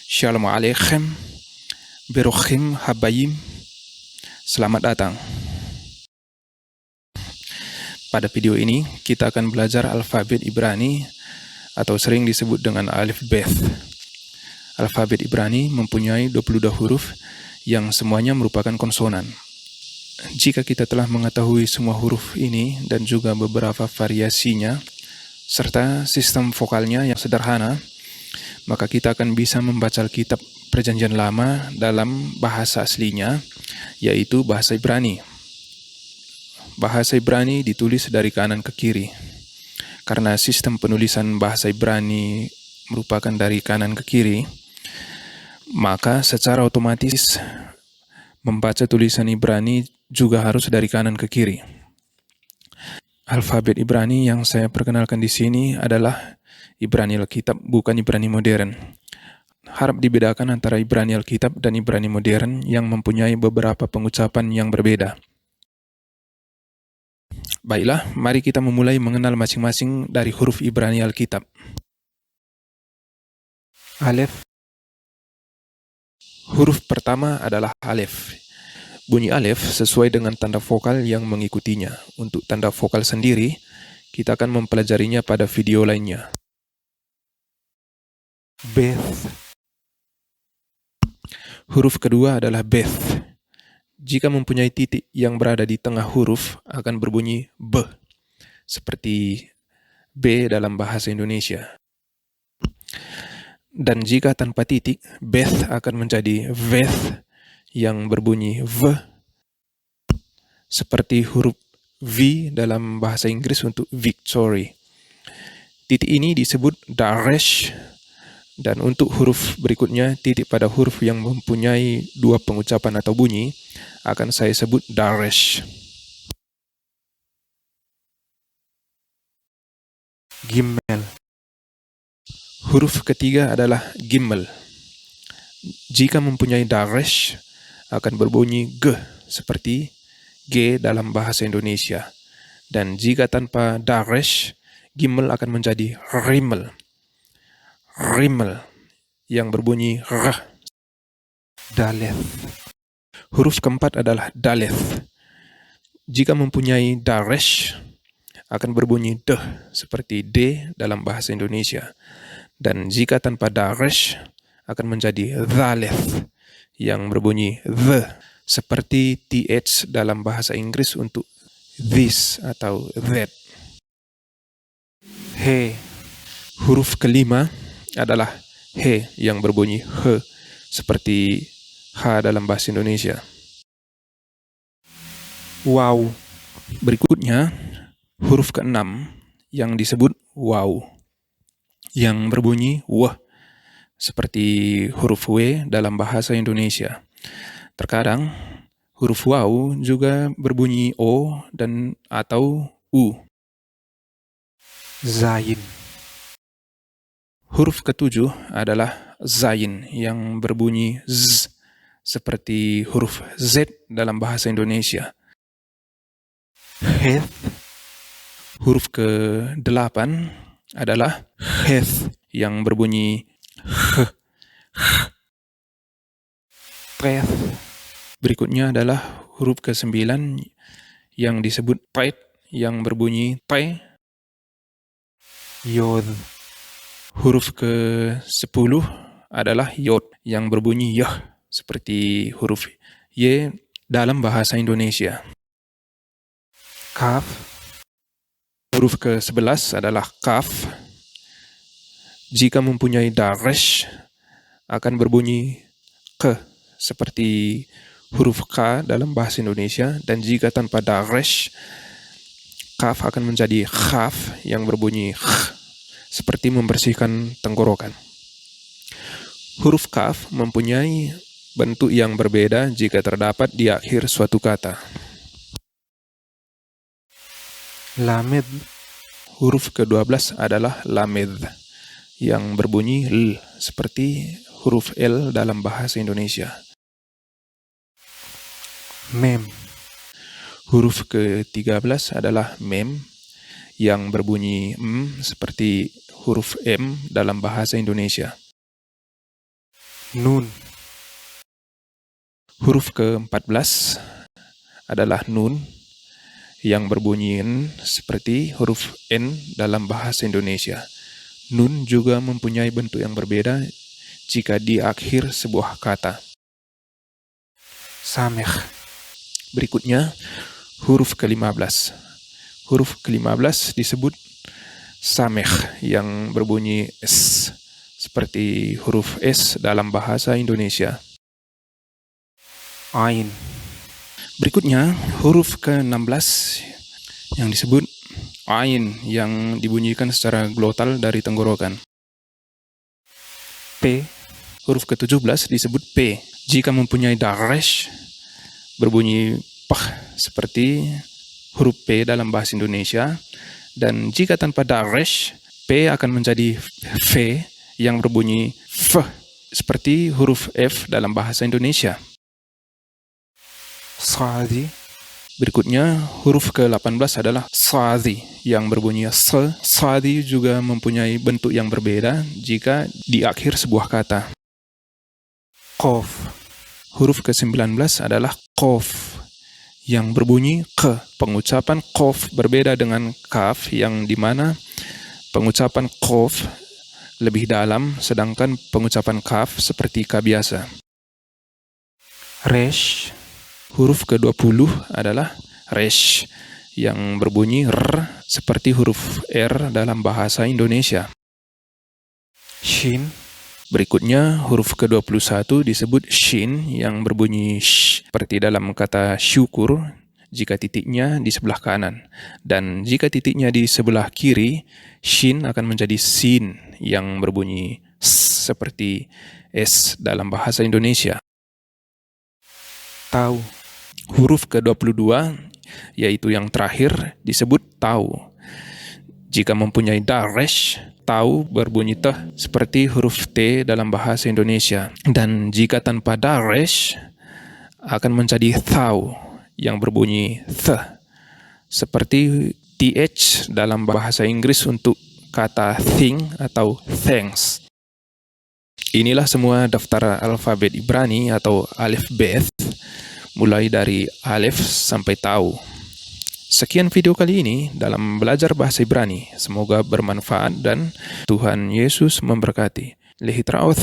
Shalom Aleichem, Berochim Habayim, selamat datang. Pada video ini, kita akan belajar alfabet Ibrani atau sering disebut dengan alif beth. Alfabet Ibrani mempunyai 22 huruf yang semuanya merupakan konsonan. Jika kita telah mengetahui semua huruf ini dan juga beberapa variasinya, serta sistem vokalnya yang sederhana, maka kita akan bisa membaca Alkitab Perjanjian Lama dalam bahasa aslinya, yaitu bahasa Ibrani. Bahasa Ibrani ditulis dari kanan ke kiri. Karena sistem penulisan bahasa Ibrani merupakan dari kanan ke kiri, maka secara otomatis membaca tulisan Ibrani juga harus dari kanan ke kiri. Alfabet Ibrani yang saya perkenalkan di sini adalah Ibrani Alkitab, bukan Ibrani modern. Harap dibedakan antara Ibrani Alkitab dan Ibrani modern yang mempunyai beberapa pengucapan yang berbeda. Baiklah, mari kita memulai mengenal masing-masing dari huruf Ibrani Alkitab. Alef. Huruf pertama adalah alef. Bunyi alef sesuai dengan tanda vokal yang mengikutinya. Untuk tanda vokal sendiri, kita akan mempelajarinya pada video lainnya. Beth. Huruf kedua adalah beth. Jika mempunyai titik yang berada di tengah huruf, akan berbunyi b, seperti B dalam bahasa Indonesia. Dan jika tanpa titik, beth akan menjadi veth, yang berbunyi v, seperti huruf V dalam bahasa Inggris untuk victory. Titik ini disebut daresh, dan untuk huruf berikutnya, titik pada huruf yang mempunyai dua pengucapan atau bunyi, akan saya sebut daresh. Gimel. Huruf ketiga adalah gimel. Jika mempunyai daresh, akan berbunyi g, seperti G dalam bahasa Indonesia. Dan jika tanpa daresh, gimel akan menjadi rimel. Rimel, yang berbunyi r. Daleth. Huruf keempat adalah daleth. Jika mempunyai daresh, akan berbunyi d, seperti D dalam bahasa Indonesia. Dan jika tanpa daresh, akan menjadi dhaleth, yang berbunyi the, seperti th dalam bahasa Inggris untuk this atau that. He. Huruf kelima adalah he, yang berbunyi he, seperti H dalam bahasa Indonesia. Waw. Berikutnya, huruf keenam yang disebut waw, yang berbunyi w, seperti huruf W dalam bahasa Indonesia. Terkadang, huruf waw juga berbunyi O dan atau U. Zayin. Huruf ketujuh adalah zayin, yang berbunyi z, seperti huruf Z dalam bahasa Indonesia. Heth. Huruf ke-8 adalah heth, yang berbunyi h. Peth. Berikutnya adalah huruf ke-9 yang disebut pet, yang berbunyi p. Yod. Huruf ke-10 adalah yod, yang berbunyi yh, seperti huruf Y dalam bahasa Indonesia. Kaf. Huruf ke-11 adalah kaf. Jika mempunyai daresh, akan berbunyi ke, seperti huruf K dalam bahasa Indonesia. Dan jika tanpa daresh, kaf akan menjadi khaf, yang berbunyi kh, seperti membersihkan tenggorokan. Huruf kaf mempunyai bentuk yang berbeda jika terdapat di akhir suatu kata. Lamed. Huruf ke-12 adalah lamed, yang berbunyi l, seperti huruf L dalam bahasa Indonesia. Mem. Huruf ke-13 adalah mem, yang berbunyi m, seperti huruf M dalam bahasa Indonesia. Nun. Huruf ke-14 adalah nun yang berbunyi N seperti huruf N dalam bahasa Indonesia. Nun juga mempunyai bentuk yang berbeda jika di akhir sebuah kata. Samekh. Berikutnya, huruf ke-15. Huruf ke-15 disebut samekh yang berbunyi S, seperti huruf S dalam bahasa Indonesia. Ain. Berikutnya, huruf ke-16 yang disebut Ain yang dibunyikan secara glotal dari tenggorokan. P. Huruf ke-17 disebut P. Jika mempunyai daresh, berbunyi pah seperti huruf P dalam bahasa Indonesia. Dan jika tanpa daresh, P akan menjadi V yang berbunyi F seperti huruf F dalam bahasa Indonesia. Sadi. Berikutnya, huruf ke-18 adalah Sadi yang berbunyi S. Sadi juga mempunyai bentuk yang berbeda jika di akhir sebuah kata. Qaf. Huruf ke-19 adalah Qaf yang berbunyi K. Pengucapan Qaf berbeda dengan Kaf yang dimana pengucapan Qaf lebih dalam sedangkan pengucapan Kaf seperti K biasa. Resh. Huruf ke-20 adalah Resh yang berbunyi R seperti huruf R dalam bahasa Indonesia. Shin. Berikutnya, huruf ke-21 disebut Shin yang berbunyi Sh seperti dalam kata syukur jika titiknya di sebelah kanan. Dan jika titiknya di sebelah kiri, Shin akan menjadi Sin yang berbunyi S seperti S dalam bahasa Indonesia. Tau. Huruf ke-22, yaitu yang terakhir, disebut Tau. Jika mempunyai daresh, Tau berbunyi T seperti huruf T dalam bahasa Indonesia. Dan jika tanpa daresh, akan menjadi Thau yang berbunyi Th seperti TH dalam bahasa Inggris untuk kata thing atau thanks. Inilah semua daftar alfabet Ibrani atau Alif Beth, mulai dari Alif sampai Tau. Sekian video kali ini dalam belajar bahasa Ibrani. Semoga bermanfaat dan Tuhan Yesus memberkati. Lehitraoth.